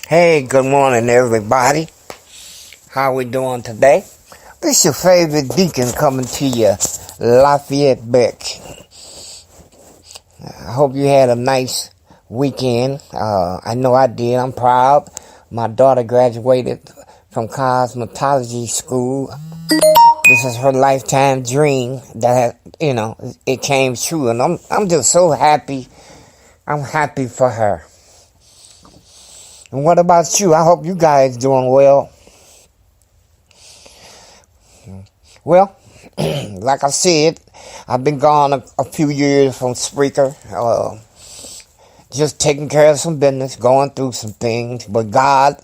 Hey, good morning, everybody. How we doing today? This your favorite deacon coming to you, Lafayette Beck. I hope you had a nice weekend. I know I did. I'm proud. My daughter graduated from cosmetology school. This is her lifetime dream that, it came true. And I'm just so happy. I'm happy for her. And what about you? I hope you guys doing well. Well, like I said, I've been gone a few years from Spreaker, just taking care of some business, going through some things, but God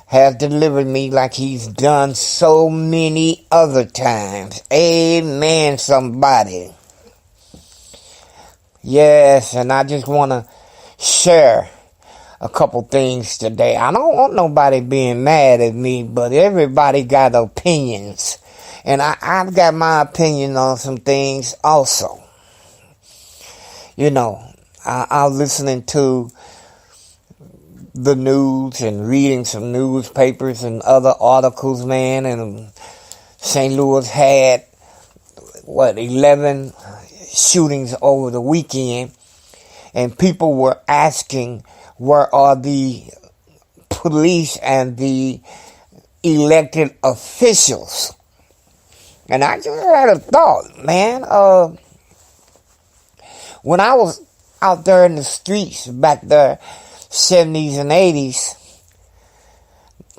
has delivered me like He's done so many other times. Amen, somebody. Yes, and I just want to share a couple things today. I don't want nobody being mad at me, but everybody got opinions. And I've got my opinion on some things also. I'm listening to the news and reading some newspapers and other articles, man. And St. Louis had, 11 shootings over the weekend. And people were asking, where are the police and the elected officials? And I just had a thought, man. When I was out there in the streets back there, 70s and 80s,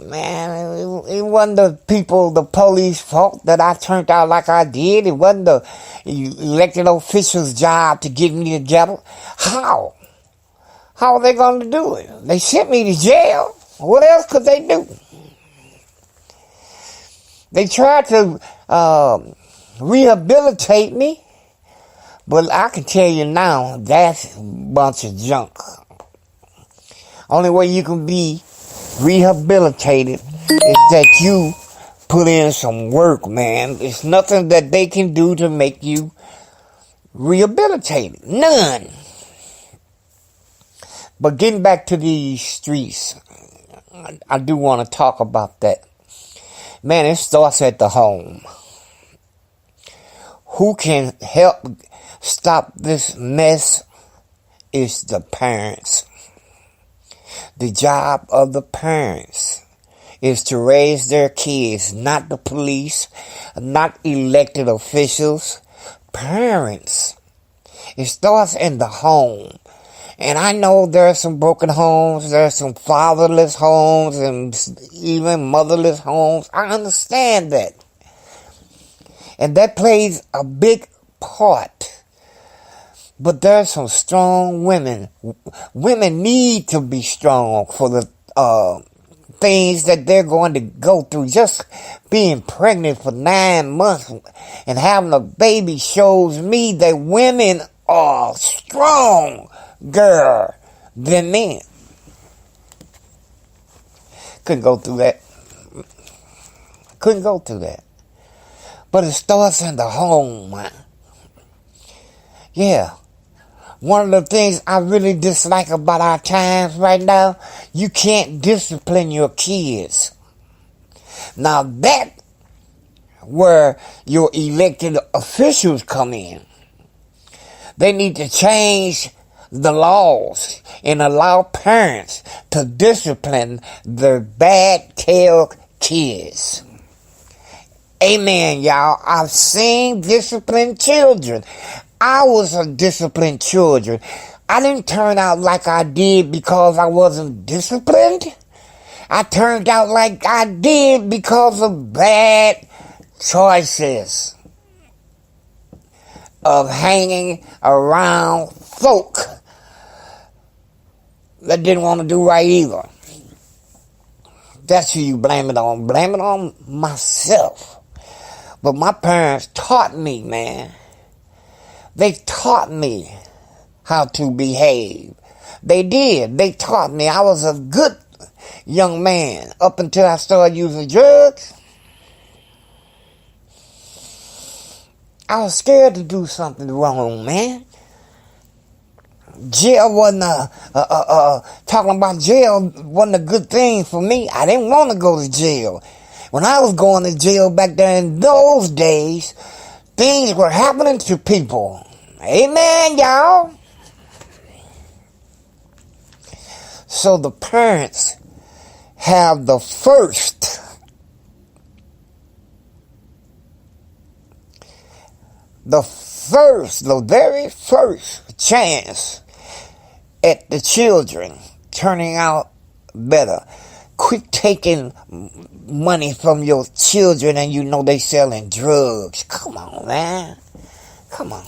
man, it wasn't the police fault that I turned out like I did. It wasn't the elected officials' job to get me together. How? How are they going to do it? They sent me to jail. What else could they do? They tried to rehabilitate me, but I can tell you now, that's a bunch of junk. Only way you can be rehabilitated is that you put in some work, man. There's nothing that they can do to make you rehabilitated. None. But getting back to these streets, I do want to talk about that. Man, it starts at the home. Who can help stop this mess is the parents. The job of the parents is to raise their kids, not the police, not elected officials. Parents. It starts in the home. And I know there are some broken homes, there are some fatherless homes, and even motherless homes. I understand that. And that plays a big part. But there are some strong women. Women need to be strong for the things that they're going to go through. Just being pregnant for 9 months and having a baby shows me that women are strong girl than men. Couldn't go through that. But it starts in the home, man. Yeah. One of the things I really dislike about our times right now, you can't discipline your kids. Now that where your elected officials come in. They need to change the laws and allow parents to discipline their bad tail kids. Amen, y'all. I've seen disciplined children. I was a disciplined children. I didn't turn out like I did because I wasn't disciplined. I turned out like I did because of bad choices of hanging around folk that didn't want to do right either. That's who you blame it on. Blame it on myself. But my parents taught me, man. They taught me how to behave. They did. They taught me. I was a good young man up until I started using drugs. I was scared to do something wrong, man. Jail wasn't talking about jail wasn't a good thing for me. I didn't want to go to jail. When I was going to jail back there in those days, things were happening to people. Amen, y'all. So the parents have the very first chance at the children turning out better. Quit taking money from your children and you know they selling drugs. Come on, man. Come on.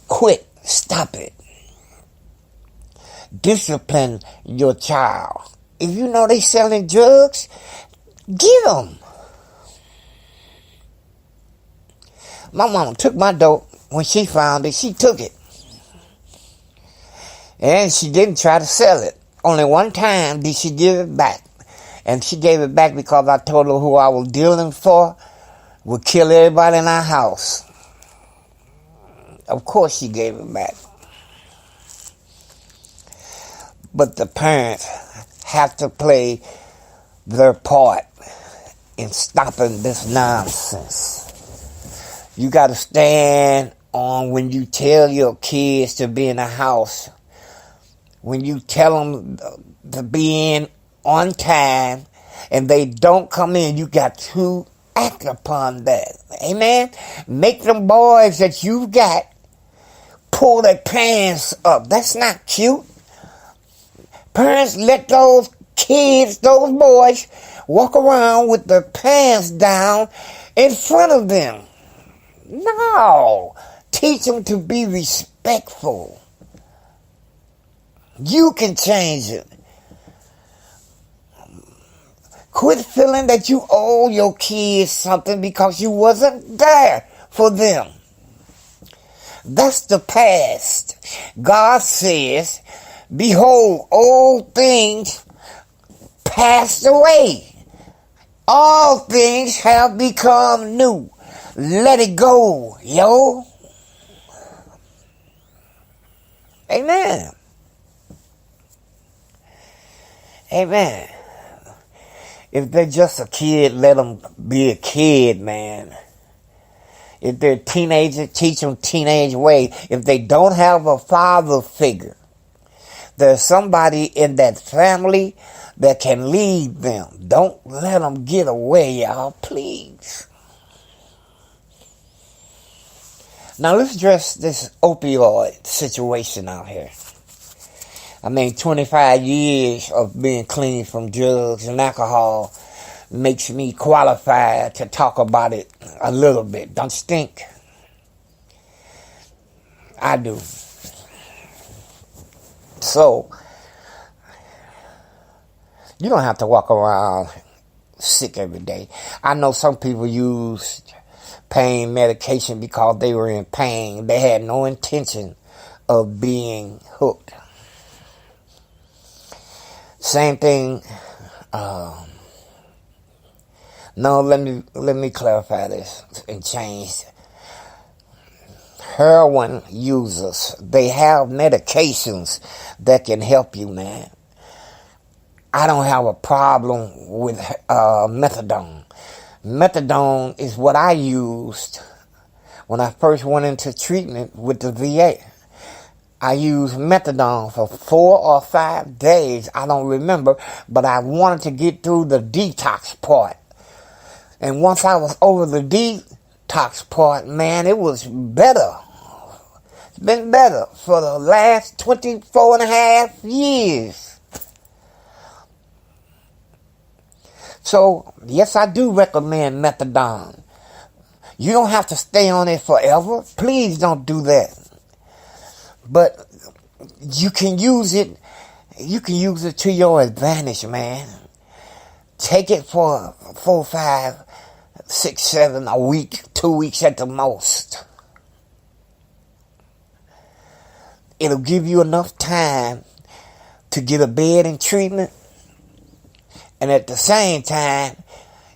Quit. Stop it. Discipline your child. If you know they selling drugs, give them. My mama took my dope. When she found it, she took it. And she didn't try to sell it. Only one time did she give it back. And she gave it back because I told her who I was dealing for would kill everybody in our house. Of course she gave it back. But the parents have to play their part in stopping this nonsense. You got to stand on when you tell your kids to be in the house. When you tell them to be in on time and they don't come in, you got to act upon that. Amen? Make them boys that you got pull their pants up. That's not cute. Parents let those kids, those boys, walk around with their pants down in front of them. No. Teach them to be respectful. You can change it. Quit feeling that you owe your kids something because you wasn't there for them. That's the past. God says, behold, old things passed away. All things have become new. Let it go, yo. Amen. Amen. If they're just a kid, let them be a kid, man. If they're teenagers, teach them teenage way. If they don't have a father figure, there's somebody in that family that can lead them. Don't let them get away, y'all, please. Now let's address this opioid situation out here. 25 years of being clean from drugs and alcohol makes me qualified to talk about it a little bit. Don't you think? I do. So, you don't have to walk around sick every day. I know some people use pain medication because they were in pain. They had no intention of being hooked. Same thing. No, let me clarify this and change. Heroin users, they have medications that can help you, man. I don't have a problem with methadone. Methadone is what I used when I first went into treatment with the VA. I used methadone for 4 or 5 days. I don't remember, but I wanted to get through the detox part. And once I was over the detox part, man, it was better. It's been better for the last 24 and a half years. So, yes, I do recommend methadone. You don't have to stay on it forever. Please don't do that. But you can use it to your advantage, man. Take it for 4, 5, 6, 7, a week, 2 weeks at the most. It'll give you enough time to get a bed and treatment. And at the same time,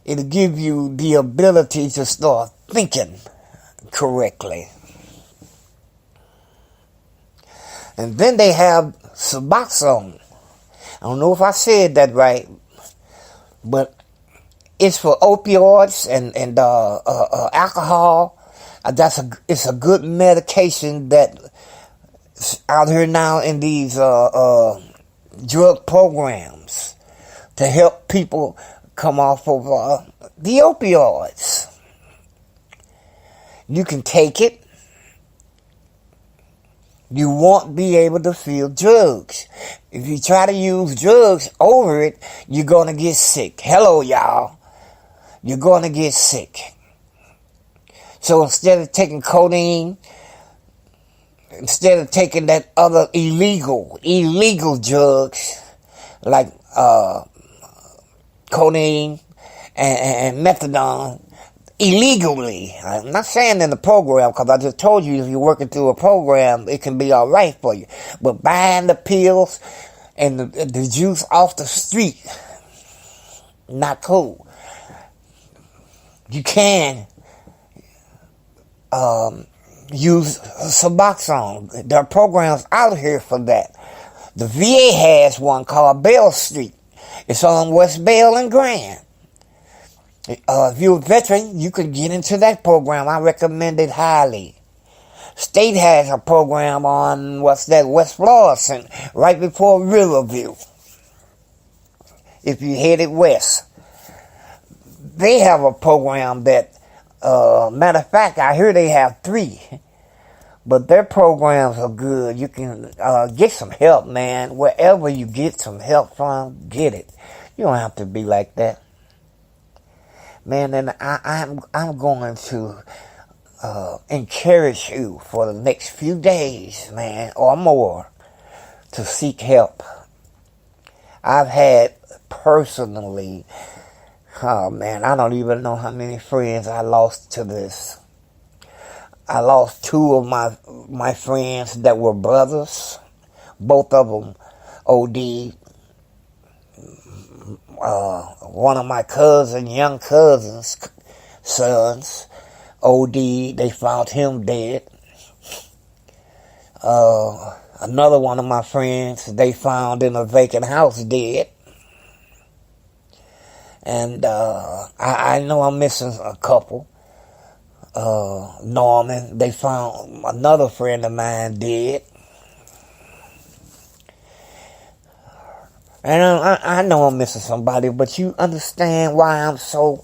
it'll give you the ability to start thinking correctly. And then they have Suboxone. I don't know if I said that right, but it's for opioids and alcohol. It's a good medication that's out here now in these drug programs to help people come off of the opioids. You can take it. You won't be able to feel drugs. If you try to use drugs over it, you're going to get sick. Hello, y'all. You're going to get sick. So instead of taking codeine, instead of taking that other illegal drugs like codeine and methadone, illegally. I'm not saying in the program, because I just told you if you're working through a program, it can be all right for you. But buying the pills and the juice off the street, not cool. You can use Suboxone. There are programs out here for that. The VA has one called Bell Street. It's on West Bell and Grand. If you're a veteran, you could get into that program. I recommend it highly. State has a program on, West Florissant, right before Riverview. If you headed west. They have a program that, matter of fact, I hear they have 3. But their programs are good. You can get some help, man. Wherever you get some help from, get it. You don't have to be like that. Man, and I'm going to encourage you for the next few days, man, or more, to seek help. I've had personally, oh man, I don't even know how many friends I lost to this. I lost 2 of my friends that were brothers. Both of them OD'd. One of my young cousins' sons, OD, they found him dead. Another one of my friends, they found in a vacant house dead. And I know I'm missing a couple. Norman, they found another friend of mine dead. And I know I'm missing somebody, but you understand why I'm so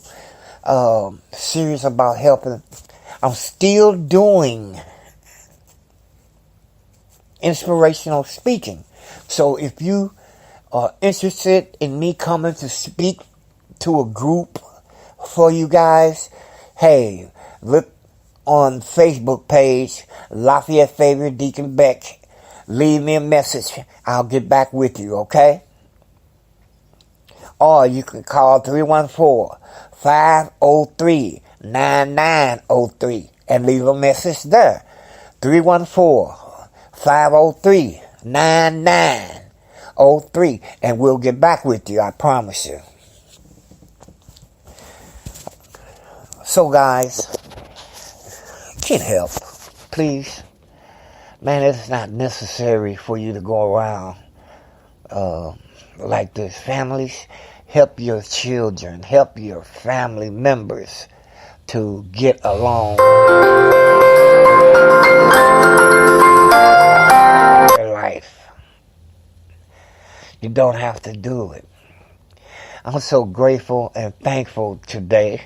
serious about helping. I'm still doing inspirational speaking. So if you are interested in me coming to speak to a group for you guys, hey, look on Facebook page, Lafayette Favorite Deacon Beck. Leave me a message. I'll get back with you, okay? Or you can call 314-503-9903 and leave a message there. 314-503-9903 and we'll get back with you, I promise you. So guys, get help, please. Man, it's not necessary for you to go around like this. Families, help your children, help your family members to get along their life. You don't have to do it. I'm so grateful and thankful today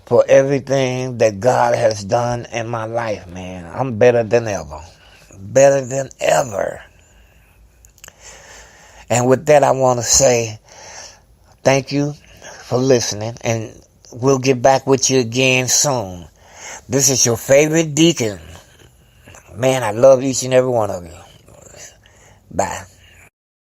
for everything that God has done in my life, man. I'm better than ever. Better than ever. And with that, I want to say thank you for listening, and we'll get back with you again soon. This is your favorite deacon. Man, I love each and every one of you. Bye.